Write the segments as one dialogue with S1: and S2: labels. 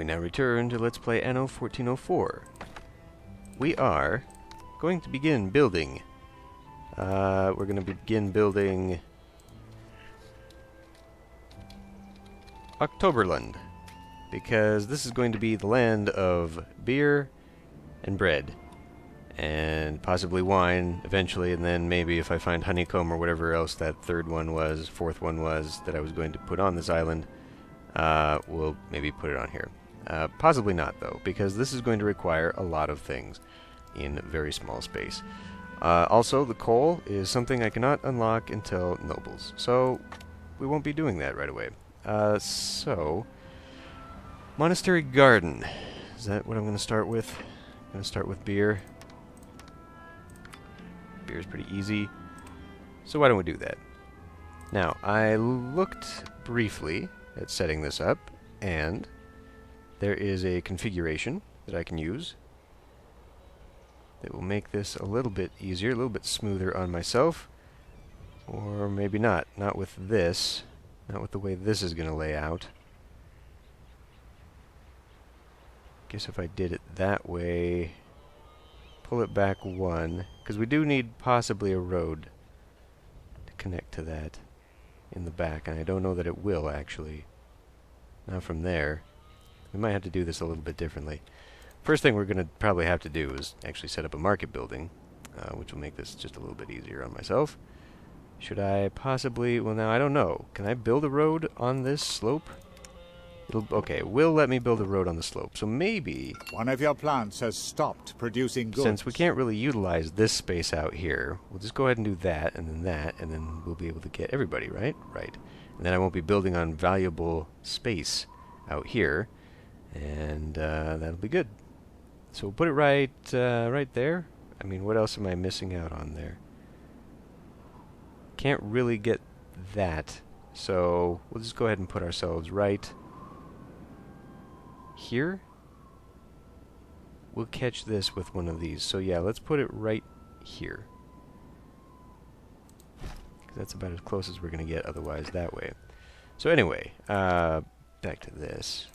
S1: We now return to Let's Play Anno 1404. We are going to begin building. We're going to begin building Oktoberland, because this is going to be the land of beer and bread, and possibly wine eventually, and then maybe if I find honeycomb or whatever else that fourth one was that I was going to put on this island, we'll maybe put it on here. Possibly not, though, because this is going to require a lot of things in very small space. Also, the coal is something I cannot unlock until nobles, so we won't be doing that right away. So, Monastery Garden. Is that what I'm going to start with? I'm going to start with beer. Beer is pretty easy, so why don't we do that? Now, I looked briefly at setting this up, and there is a configuration that I can use that will make this a little bit easier, a little bit smoother on myself. Or maybe not. Not with this. Not with the way this is going to lay out. Guess if I did it that way, pull it back one, because we do need possibly a road to connect to that in the back, and I don't know that it will actually. Now from there, we might have to do this a little bit differently. First thing we're going to probably have to do is actually set up a market building, which will make this just a little bit easier on myself. Should I possibly... well, now, I don't know. Can I build a road on this slope? Okay, it will let me build a road on the slope, so maybe...
S2: one of your plants has stopped producing goods.
S1: Since we can't really utilize this space out here, we'll just go ahead and do that, and then we'll be able to get everybody, right? Right. And then I won't be building on valuable space out here, and that'll be good. So we'll put it right there. I mean, what else am I missing out on there? Can't really get that, so we'll just go ahead and put ourselves right here. We'll catch this with one of these. So yeah, let's put it right here, because that's about as close as we're going to get otherwise that way. So anyway, back to this.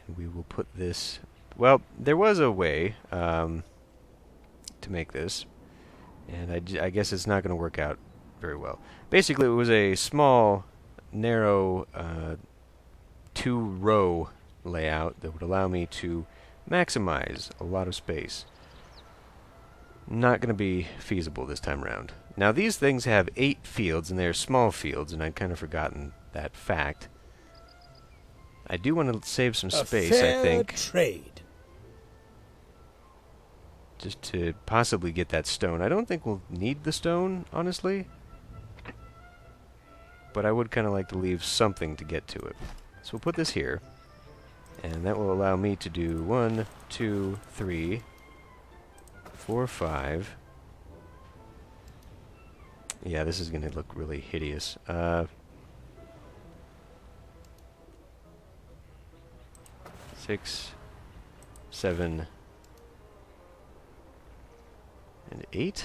S1: And we will put this... well, there was a way to make this, and I guess it's not going to work out very well. Basically, it was a small, narrow, two-row layout that would allow me to maximize a lot of space. Not going to be feasible this time around. Now, these things have 8 fields, and they're small fields, and I'd kind of forgotten that fact. I do want to save some space, I think.
S3: Trade.
S1: Just to possibly get that stone. I don't think we'll need the stone, honestly. But I would kind of like to leave something to get to it. So we'll put this here. And that will allow me to do 1, 2, 3, 4, 5. Yeah, this is going to look really hideous. 6, 7, and 8.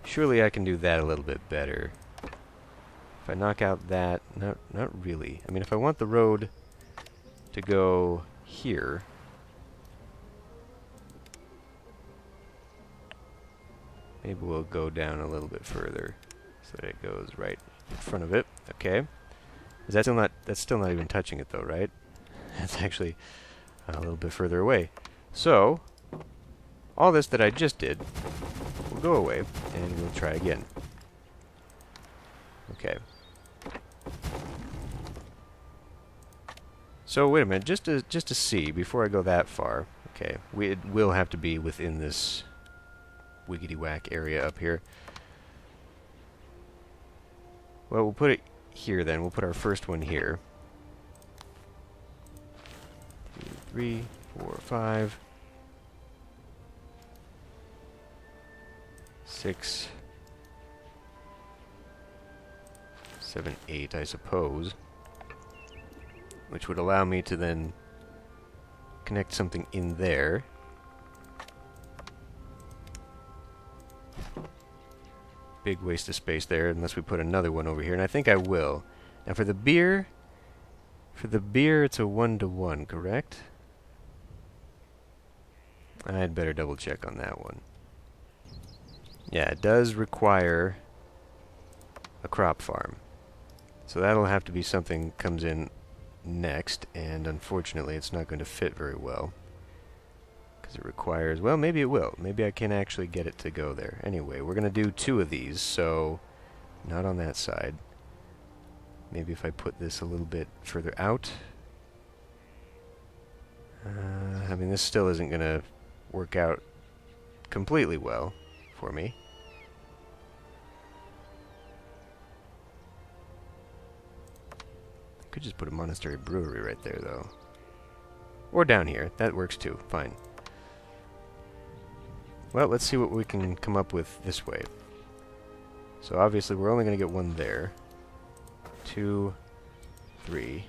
S1: Surely I can do that a little bit better. If I knock out that, not really. I mean, if I want the road to go here, maybe we'll go down a little bit further so that it goes right in front of it. Okay. Is that still not? That's still not even touching it, though, right? That's actually a little bit further away. So, all this that I just did will go away, and we'll try again. Okay. So wait a minute, just to see before I go that far. Okay, it will have to be within this wiggity whack area up here. Well, we'll put it here then. We'll put our first one here. 2, 3, 4, 5, 6, 7, 8, I suppose. Which would allow me to then connect something in there. Big waste of space there, unless we put another one over here, and I think I will. Now for the beer, For the beer, it's a 1-to-1, correct? I'd better double check on that one. Yeah, it does require a crop farm. So that'll have to be something that comes in next, and unfortunately it's not going to fit very well. Because it requires... well, maybe it will. Maybe I can actually get it to go there. Anyway, we're going to do 2 of these, so not on that side. Maybe if I put this a little bit further out. I mean, this still isn't going to work out completely well for me. Could just put a monastery brewery right there, though. Or down here. That works too. Fine. Well, let's see what we can come up with this way. So obviously we're only going to get 1 there. 2, 3,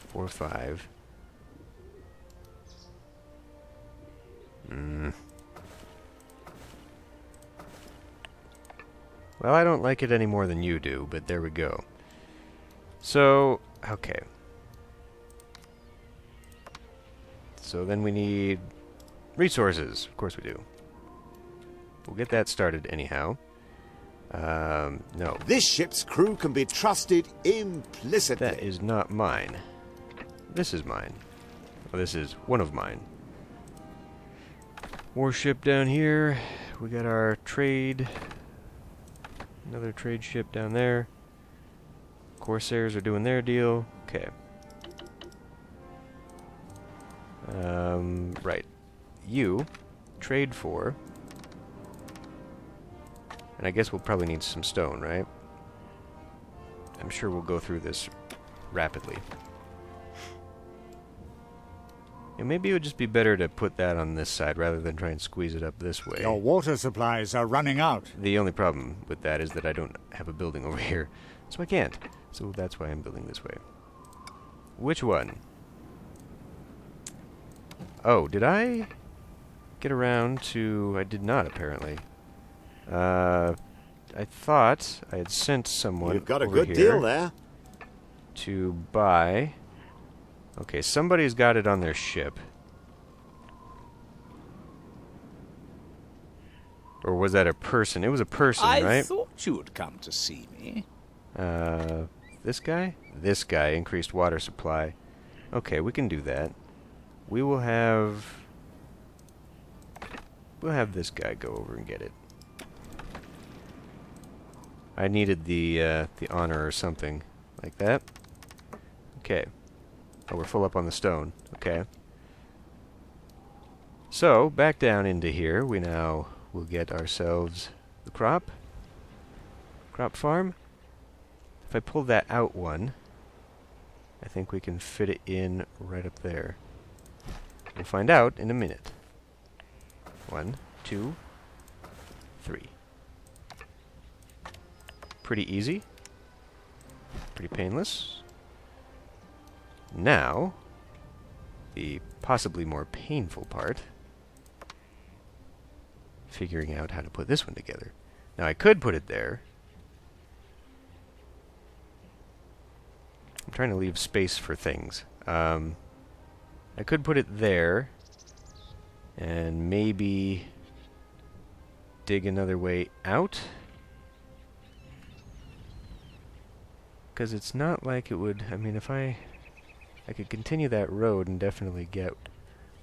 S1: 4, 5. Well, I don't like it any more than you do, but there we go. So, okay. So then we need resources. Of course we do. We'll get that started anyhow. No.
S3: This ship's crew can be trusted implicitly.
S1: That is not mine. This is mine. Well, this is one of mine. Warship down here. We got our trade. Another trade ship down there. Corsairs are doing their deal. Okay. Right. You trade for... and I guess we'll probably need some stone, right? I'm sure we'll go through this rapidly. And maybe it would just be better to put that on this side rather than try and squeeze it up this way.
S2: Your water supplies are running out.
S1: The only problem with that is that I don't have a building over here, so I can't. So that's why I'm building this way. Which one? Oh, did I get around to... I did not, apparently. I thought I had sent someone
S3: You've got a
S1: over
S3: good
S1: here
S3: deal there.
S1: to buy... Okay, somebody's got it on their ship. Or was that a person? It was a person, right?
S4: I thought you'd come to see me.
S1: This guy? This guy, increased water supply. Okay, we can do that. We will have... we'll have this guy go over and get it. I needed the honor or something like that. Okay. Oh, we're full up on the stone. Okay. So, back down into here, we now will get ourselves the crop farm. If I pull that out one, I think we can fit it in right up there. We'll find out in a minute. 1, 2, 3. Pretty easy. Pretty painless. Now, the possibly more painful part, figuring out how to put this one together. Now, I could put it there. I'm trying to leave space for things. I could put it there, and maybe dig another way out. Because it's not like it would... I mean, if I could continue that road and definitely get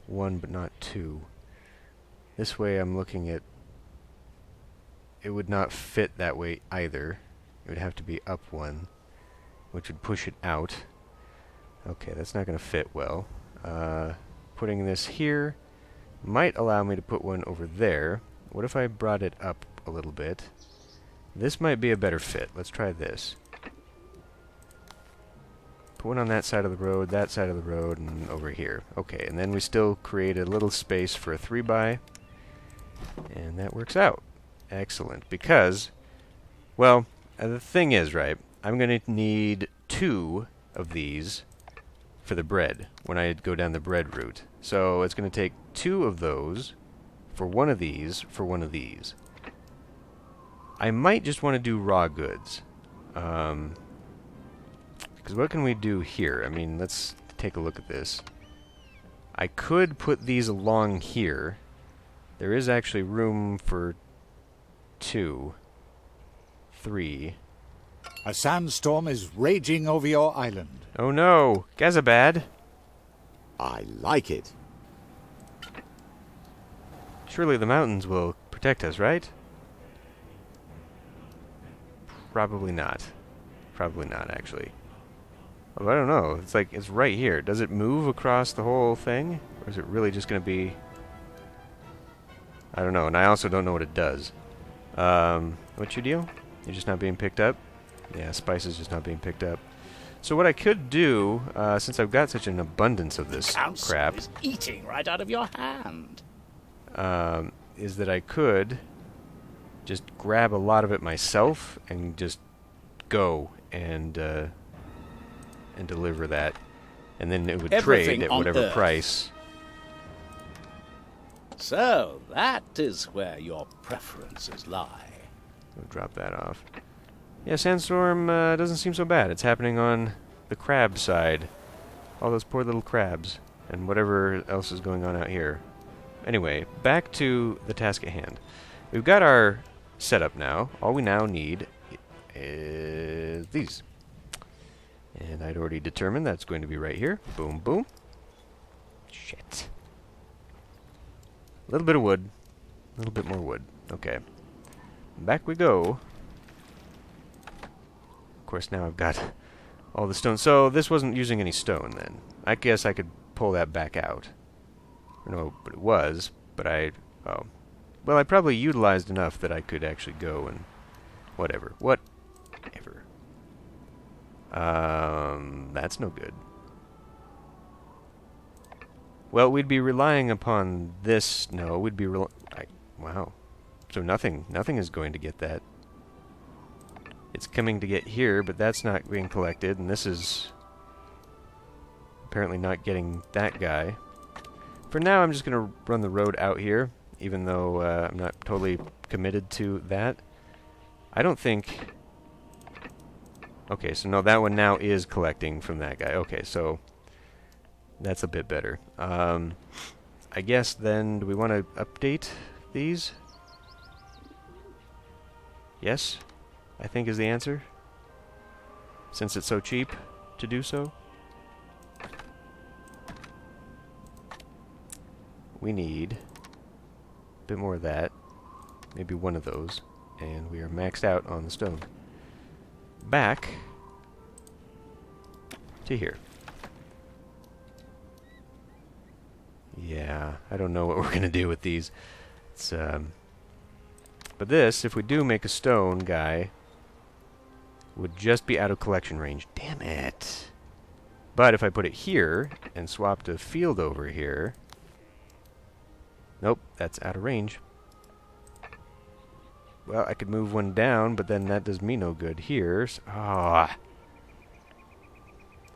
S1: 1 but not 2. This way I'm looking at... it would not fit that way either. It would have to be up 1, which would push it out. Okay, that's not going to fit well. Putting this here might allow me to put one over there. What if I brought it up a little bit? This might be a better fit. Let's try this. Put one on that side of the road, and over here. Okay, and then we still create a little space for a 3x, and that works out. Excellent, because, well, the thing is, right, I'm going to need 2 of these for the bread when I go down the bread route. So it's going to take 2 of those for 1 of these for 1 of these. I might just want to do raw goods. Because what can we do here? I mean, let's take a look at this. I could put these along here. There is actually room for 2, 3.
S2: A sandstorm is raging over your island.
S1: Oh no! Gazabad!
S3: I like it.
S1: Surely the mountains will protect us, right? Probably not. Probably not, actually. Oh, I don't know. It's like, it's right here. Does it move across the whole thing? Or is it really just going to be... I don't know, and I also don't know what it does. What's your deal? You're just not being picked up? Yeah, spice is just not being picked up. So what I could do, since I've got such an abundance of this crap...
S4: is eating right out of your hand.
S1: Is that I could just grab a lot of it myself and just go and deliver that, and then it would
S4: Everything
S1: trade at
S4: on
S1: whatever
S4: Earth.
S1: price.
S4: So, that is where your preferences lie.
S1: We'll drop that off. Yeah, Sandstorm doesn't seem so bad. It's happening on the crab side. All those poor little crabs, and whatever else is going on out here. Anyway, back to the task at hand. We've got our setup now. All we now need is these. And I'd already determined that's going to be right here. Boom, boom. Shit. A little bit of wood. A little bit more wood. Okay. Back we go. Of course, now I've got all the stone. So this wasn't using any stone then. I guess I could pull that back out. No, but it was. But oh. Well, I probably utilized enough that I could actually go and... Whatever. Whatever. That's no good. Well, we'd be relying upon this... No, we'd be wow. So nothing is going to get that. It's coming to get here, but that's not being collected, and this is... apparently not getting that guy. For now, I'm just going to run the road out here, even though I'm not totally committed to that. I don't think... Okay, so no, that one now is collecting from that guy. Okay, so that's a bit better. I guess then, do we want to update these? Yes, I think is the answer. Since it's so cheap to do so. We need a bit more of that. Maybe one of those. And we are maxed out on the stone. Back to here. Yeah, I don't know what we're going to do with these. It's, but this, if we do make a stone guy, would just be out of collection range. Damn it. But if I put it here and swapped a field over here... Nope, that's out of range. Well, I could move one down, but then that does me no good here. Ah.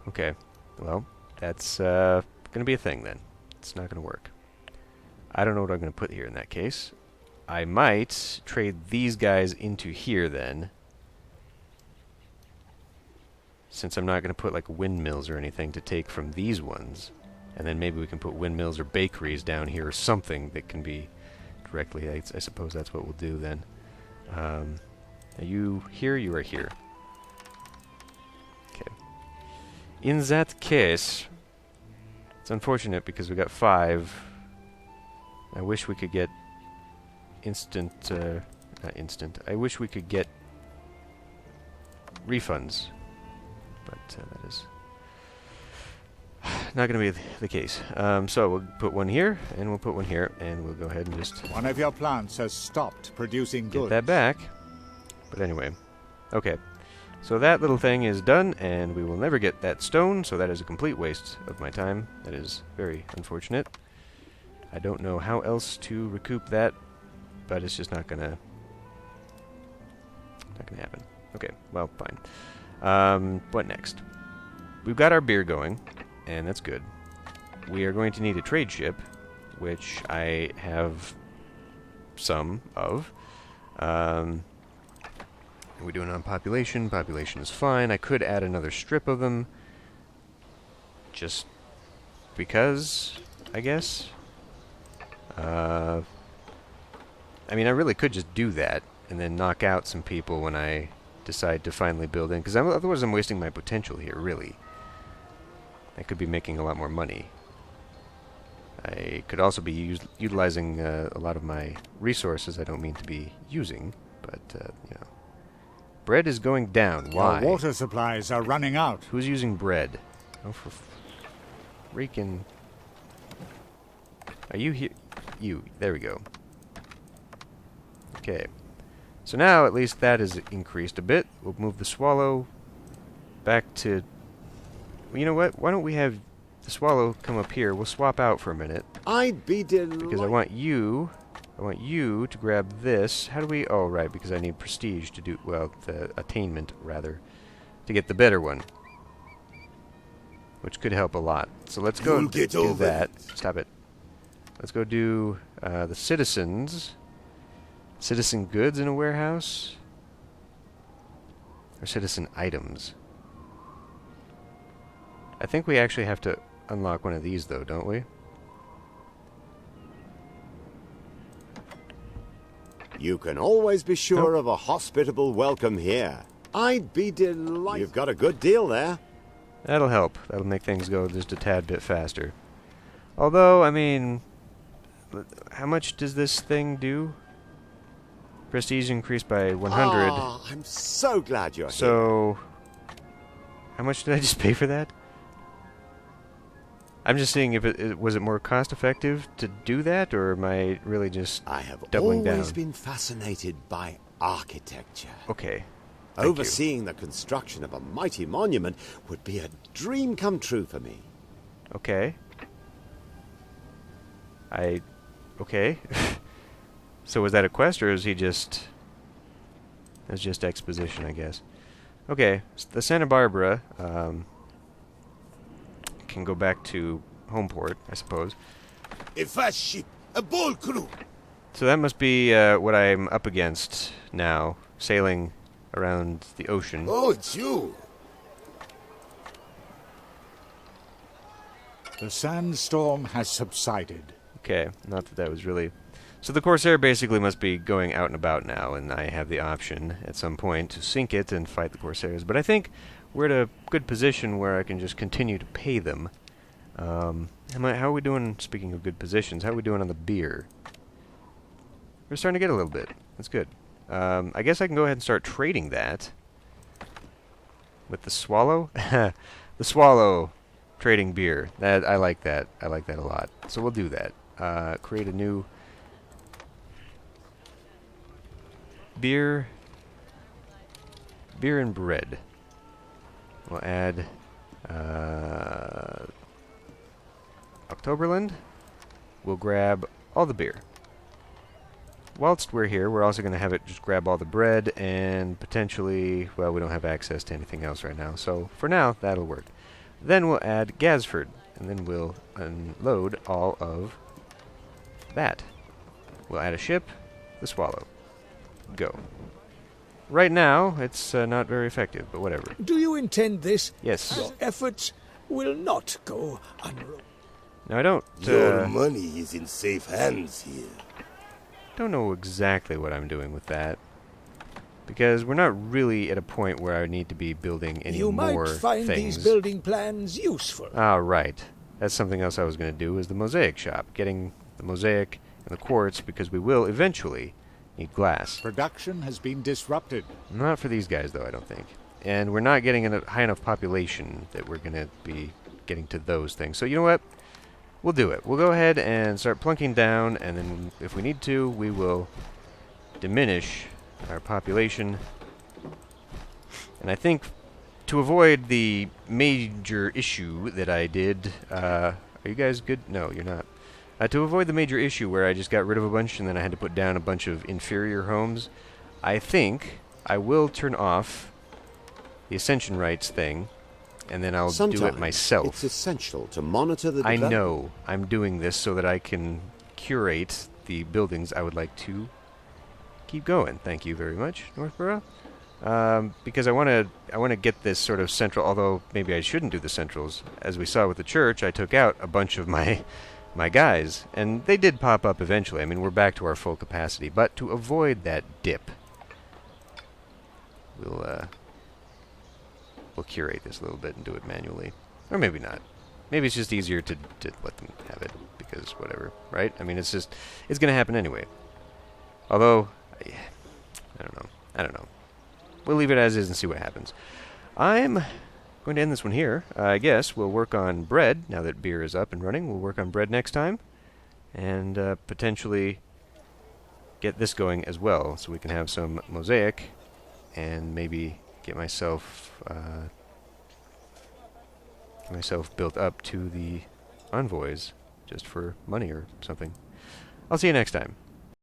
S1: Okay. Well, that's going to be a thing then. It's not going to work. I don't know what I'm going to put here in that case. I might trade these guys into here then. Since I'm not going to put like windmills or anything to take from these ones. And then maybe we can put windmills or bakeries down here or something that can be directly... I suppose that's what we'll do then. Are you here? You are here. Okay. In that case, it's unfortunate because we got 5. I wish we could get instant, not instant. I wish we could get refunds, but that is not going to be the case. So we'll put one here, and we'll put one here, and we'll go ahead and just...
S2: One of your plants has stopped producing goods.
S1: Get that back. But anyway. Okay. So that little thing is done, and we will never get that stone, so that is a complete waste of my time. That is very unfortunate. I don't know how else to recoup that, but it's just not gonna happen. Okay, well, fine. What next? We've got our beer going, and that's good. We are going to need a trade ship, which I have some of. Are we doing on population? Population is fine. I could add another strip of them. Just because, I guess. I mean, I really could just do that and then knock out some people when I decide to finally build in. Because otherwise I'm wasting my potential here, really. I could be making a lot more money. I could also be utilizing a lot of my resources I don't mean to be using. But, you know. Bread is going down. Why?
S2: Your water supplies are running out.
S1: Who's using bread? Oh, for freaking... Are you here? You. There we go. Okay. So now, at least that is increased a bit. We'll move the swallow back to... Well, you know what? Why don't we have the swallow come up here? We'll swap out for a minute.
S3: I'd be delighted.
S1: Because I want you to grab this. How do we... Oh, right, because I need prestige to do... Well, the attainment, rather. To get the better one. Which could help a lot. So let's go do that. Stop it. Let's go do the citizens. Citizen goods in a warehouse? Or citizen items? I think we actually have to unlock one of these, though, don't we?
S3: You can always be sure of a hospitable welcome here. I'd be delighted. You've got a good deal there.
S1: That'll help. That'll make things go just a tad bit faster. Although, I mean... How much does this thing do? Prestige increased by 100.
S3: Oh, I'm so glad you're here.
S1: So... How much did I just pay for that? I'm just seeing if it was it more cost effective to do that, or am I really just
S3: I have
S1: doubling down?
S3: always been fascinated by architecture.
S1: Okay.
S3: Overseeing the construction of a mighty monument would be a dream come true for me.
S1: Okay. Okay. So was that a quest, or is he just... It's just exposition, I guess. Okay, the Santa Barbara can go back to Homeport, I suppose.
S5: A fast ship, a bold crew.
S1: So that must be what I'm up against now, sailing around the ocean.
S5: Oh, it's you.
S2: The sandstorm has subsided.
S1: Okay, not that that was really... So the Corsair basically must be going out and about now, and I have the option at some point to sink it and fight the Corsairs. But I think we're at a good position where I can just continue to pay them. How are we doing, speaking of good positions, how are we doing on the beer? We're starting to get a little bit. That's good. I guess I can go ahead and start trading that. With the Swallow? The Swallow trading beer. I like that. I like that a lot. So we'll do that. Create a new... Beer and bread. We'll add Octoberland. We'll grab all the beer. Whilst we're here, we're also going to have it just grab all the bread and potentially, well, we don't have access to anything else right now. So for now, that'll work. Then we'll add Gasford, and then we'll unload all of that. We'll add a ship, the Swallow. Go. Right now, it's not very effective, but whatever.
S6: Do you intend this?
S1: Yes.
S6: Your efforts will not go unrewarded.
S1: Now, I don't...
S5: Your money is in safe hands here.
S1: Don't know exactly what I'm doing with that. Because we're not really at a point where I need to be building any
S6: You
S1: more
S6: might find
S1: things.
S6: these building plans useful.
S1: Ah, right. That's something else I was going to do, is the mosaic shop. Getting the mosaic and the quartz, because we will eventually need glass.
S2: Production has been disrupted.
S1: Not for these guys, though, I don't think. And we're not getting a high enough population that we're going to be getting to those things. So you know what? We'll do it. We'll go ahead and start plunking down, and then if we need to, we will diminish our population. And I think to avoid the major issue that I did... are you guys good? No, you're not. To avoid the major issue where I just got rid of a bunch and then I had to put down a bunch of inferior homes, I think I will turn off the Ascension Rights thing, and then I'll do it myself.
S3: It's essential to monitor the
S1: I
S3: development.
S1: know I'm doing this so that I can curate the buildings I would like to keep going. Thank you very much, Northborough. because I want to get this sort of central. Although maybe I shouldn't do the centrals, as we saw with the church. I took out a bunch of my guys, and they did pop up eventually. I mean, we're back to our full capacity, but to avoid that dip, we'll curate this a little bit and do it manually, or maybe not. Maybe it's just easier to let them have it because whatever, right? I mean, it's going to happen anyway. Although, I don't know. We'll leave it as is and see what happens. I'm going to end this one here. I guess we'll work on bread now that beer is up and running. We'll work on bread next time, and potentially get this going as well, so we can have some mosaic, and maybe get myself built up to the envoys just for money or something. I'll see you next time.